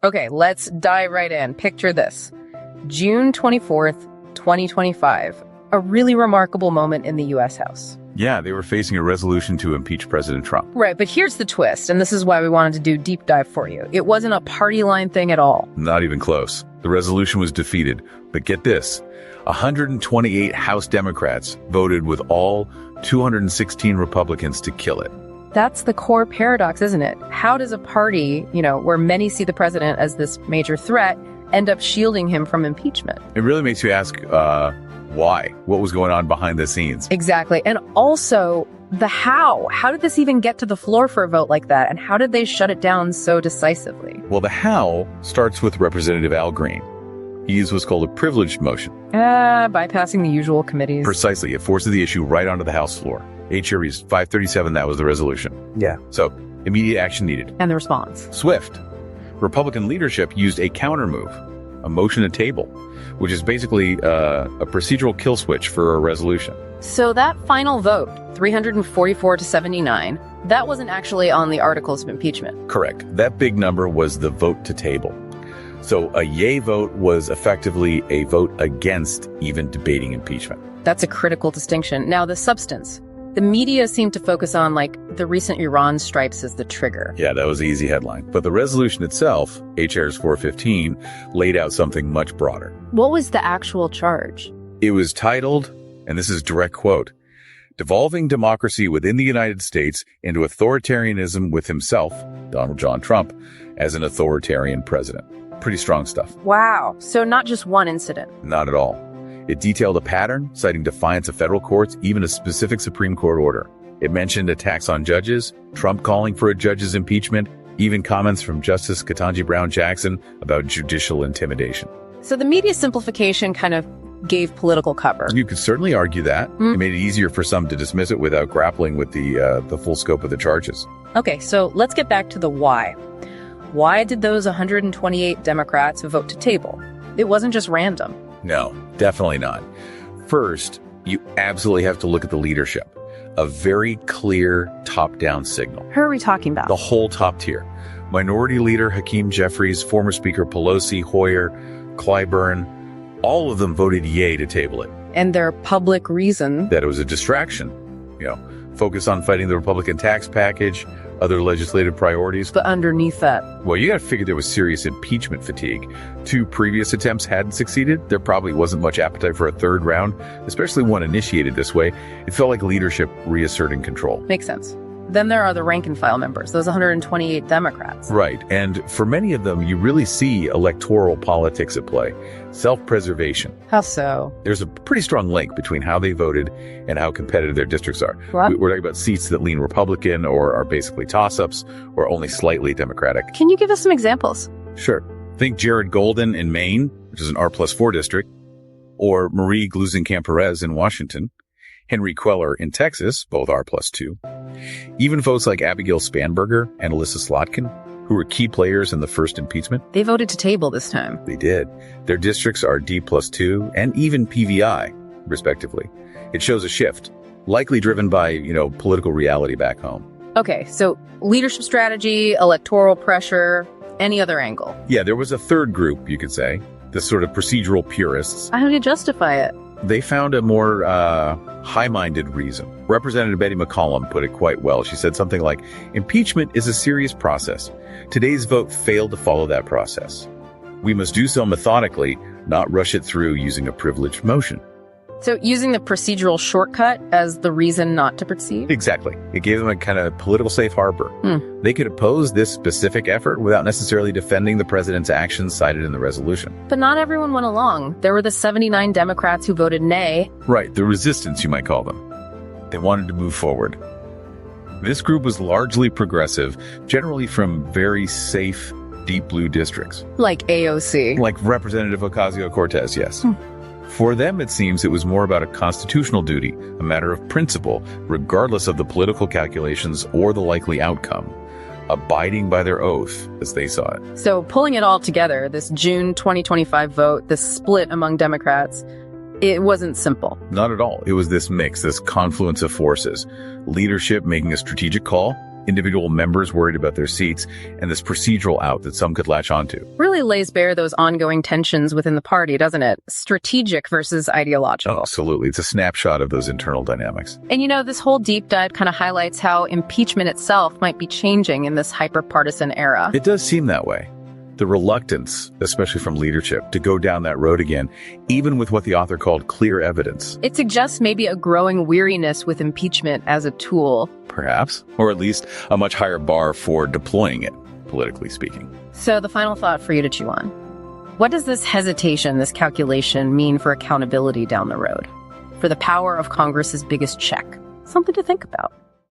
Okay, let's dive right in. Picture this. June 24th, 2025. A really remarkable moment in the U.S. House. Yeah, they were facing a resolution to impeach President Trump. Right, but here's the twist, and this is why we wanted to do deep dive for you. It wasn't a party line thing at all. Not even close. The resolution was defeated. But get this, 128 House Democrats voted with all 216 Republicans to kill it. That's the core paradox, isn't it? How does a party, where many see the president as this major threat, end up shielding him from impeachment? It really makes you ask, why? What was going on behind the scenes? Exactly. And also, the how. How did this even get to the floor for a vote like that? And how did they shut it down so decisively? Well, the how starts with Representative Al Green. He used what's called a privileged motion. Bypassing the usual committees. Precisely. It forces the issue right onto the House floor. H.Res 537, that was the resolution. Yeah. So, immediate action needed. And the response? Swift. Republican leadership used a counter move, a motion to table, which is basically a procedural kill switch for a resolution. So that final vote, 344 to 79, that wasn't actually on the articles of impeachment. Correct. That big number was the vote to table. So a yay vote was effectively a vote against even debating impeachment. That's a critical distinction. Now, the substance. The media seemed to focus on, the recent Iran strikes as the trigger. Yeah, that was the easy headline. But the resolution itself, H.Res 415, laid out something much broader. What was the actual charge? It was titled, and this is direct quote, "Devolving Democracy Within the United States into Authoritarianism with Himself, Donald John Trump, as an Authoritarian President." Pretty strong stuff. Wow. So not just one incident. Not at all. It detailed a pattern, citing defiance of federal courts, even a specific Supreme Court order. It mentioned attacks on judges, Trump calling for a judge's impeachment, even comments from Justice Ketanji Brown Jackson about judicial intimidation. So the media simplification kind of gave political cover. You could certainly argue that. It made it easier for some to dismiss it without grappling with the full scope of the charges. Okay, so let's get back to the why. Why did those 128 Democrats vote to table? It wasn't just random. No, definitely not. First, you absolutely have to look at the leadership. A very clear top-down signal. Who are we talking about? The whole top tier. Minority Leader Hakeem Jeffries, former Speaker Pelosi, Hoyer, Clyburn, all of them voted yay to table it. And their public reason? That it was a distraction. Focus on fighting the Republican tax package, other legislative priorities. But underneath that? Well, you got to figure there was serious impeachment fatigue. 2 previous attempts hadn't succeeded. There probably wasn't much appetite for a third round, especially one initiated this way. It felt like leadership reasserting control. Makes sense. Then there are the rank and file members, those 128 Democrats. Right. And for many of them, you really see electoral politics at play. Self-preservation. How so? There's a pretty strong link between how they voted and how competitive their districts are. What? We're talking about seats that lean Republican or are basically toss-ups or only slightly Democratic. Can you give us some examples? Sure. Think Jared Golden in Maine, which is an R+4 district, or Marie Gluesenkamp-Perez in Washington, Henry Queller in Texas, both R+2. Even folks like Abigail Spanberger and Alyssa Slotkin, who were key players in the first impeachment. They voted to table this time. They did. Their districts are D+2 and even PVI, respectively. It shows a shift, likely driven by, political reality back home. Okay, so leadership strategy, electoral pressure, any other angle? Yeah, there was a third group, you could say, the sort of procedural purists. How do you justify it? They found a more high-minded reason. Representative Betty McCollum put it quite well. She said something like, "Impeachment is a serious process. Today's vote failed to follow that process. We must do so methodically, not rush it through using a privileged motion." So using the procedural shortcut as the reason not to proceed? Exactly. It gave them a kind of political safe harbor. They could oppose this specific effort without necessarily defending the president's actions cited in the resolution. But not everyone went along. There were the 79 Democrats who voted nay. Right, the resistance, you might call them. They wanted to move forward. This group was largely progressive, generally from very safe, deep blue districts. Like AOC. Like Representative Ocasio-Cortez, yes. For them, it seems it was more about a constitutional duty, a matter of principle, regardless of the political calculations or the likely outcome, abiding by their oath, as they saw it. So pulling it all together, this June 2025 vote, this split among Democrats, it wasn't simple. Not at all. It was this mix, this confluence of forces. Leadership making a strategic call, individual members worried about their seats, and this procedural out that some could latch onto. Really lays bare those ongoing tensions within the party, doesn't it? Strategic versus ideological. Absolutely. It's a snapshot of those internal dynamics. And this whole deep dive kind of highlights how impeachment itself might be changing in this hyper-partisan era. It does seem that way. The reluctance, especially from leadership, to go down that road again, even with what the author called clear evidence. It suggests maybe a growing weariness with impeachment as a tool. Perhaps, or at least a much higher bar for deploying it, politically speaking. So the final thought for you to chew on. What does this hesitation, this calculation, mean for accountability down the road? For the power of Congress's biggest check? Something to think about.